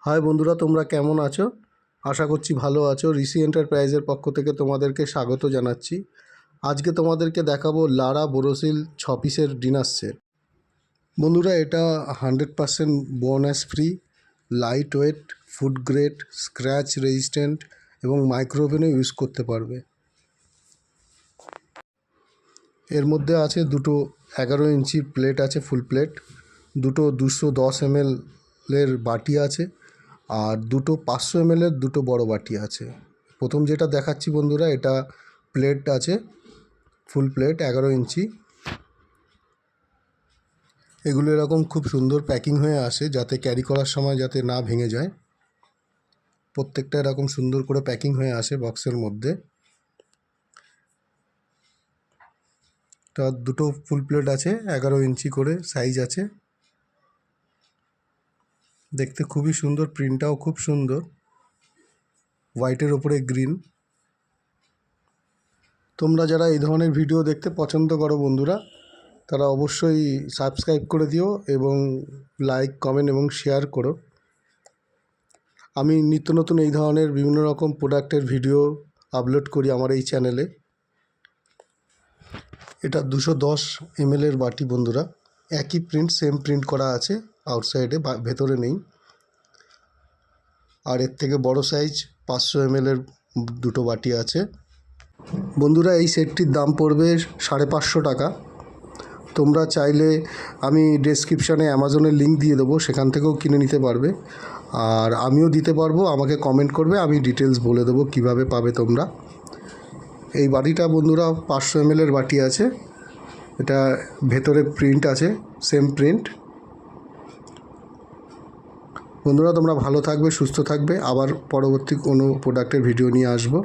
High বন্ধুরা, তোমরা কেমন আছো? আশা করছি ভালো আছো। ঋষি এন্টারপ্রাইজের পক্ষ থেকে তোমাদেরকে স্বাগত জানাচ্ছি। আজকে তোমাদেরকে দেখাবো লারা বোরোসিল 6 পিসের ডিনার সেট। বন্ধুরা, এটা 100% bonus free, light weight, food grade, scratch resistant এবং মাইক্রোওভেনও ইউজ করতে পারবে। এর মধ্যে আছে দুটো 11 ইঞ্চির প্লেট আছে, ফুল প্লেট, দুটো 210 ml এর বাটি আছে, আর দুটো 500 ml এর দুটো বড় বাটি আছে। প্রথম যেটা দেখাচ্ছি বন্ধুরা, এটা প্লেট আছে, ফুল প্লেট 11 ইঞ্চি। এগুলো এরকম খুব সুন্দর প্যাকিং হয়ে আসে, যাতে ক্যারি করার সময় যাতে না ভেঙে যায়। প্রত্যেকটা এরকম সুন্দর করে প্যাকিং হয়ে আসে বক্সের মধ্যে। তার দুটো ফুল প্লেট আছে, 11 ইঞ্চি করে সাইজ আছে। দেখতে খুবই সুন্দর, প্রিন্টটাও খুব সুন্দর, হোয়াইটের ওপরে গ্রিন। তোমরা যারা এই ধরনের ভিডিও দেখতে পছন্দ করো বন্ধুরা, তারা অবশ্যই সাবস্ক্রাইব করে দিও এবং লাইক, কমেন্ট এবং শেয়ার করো। আমি নিত্য নতুন এই ধরনের বিভিন্ন রকম প্রোডাক্টের ভিডিও আপলোড করি আমার এই চ্যানেলে। এটা 210 ml এর বাটি বন্ধুরা, একই প্রিন্ট, সেম প্রিন্ট করা আছে আউটসাইডে, ভেতরে নেই। আর এর থেকে বড় সাইজ 500 ml এর দুটো বাটি আছে বন্ধুরা। এই সেটটির দাম পড়বে 550 টাকা। তোমরা চাইলে আমি ডেসক্রিপশানে অ্যামাজনের লিঙ্ক দিয়ে দেবো, সেখান থেকেও কিনে নিতে পারবে। আর আমিও দিতে পারবো, আমাকে কমেন্ট করবে, আমি ডিটেলস বলে দেবো কিভাবে পাবে তোমরা। এই বাটিটা বন্ধুরা 500 ml এর বাটি আছে, এটা ভেতরে প্রিন্ট আছে, সেম প্রিন্ট। বন্ধুরা, তোমরা ভালো থাকবে, সুস্থ থাকবে। আবার পরবর্তী কোনো প্রোডাক্টের ভিডিও নিয়ে আসবো।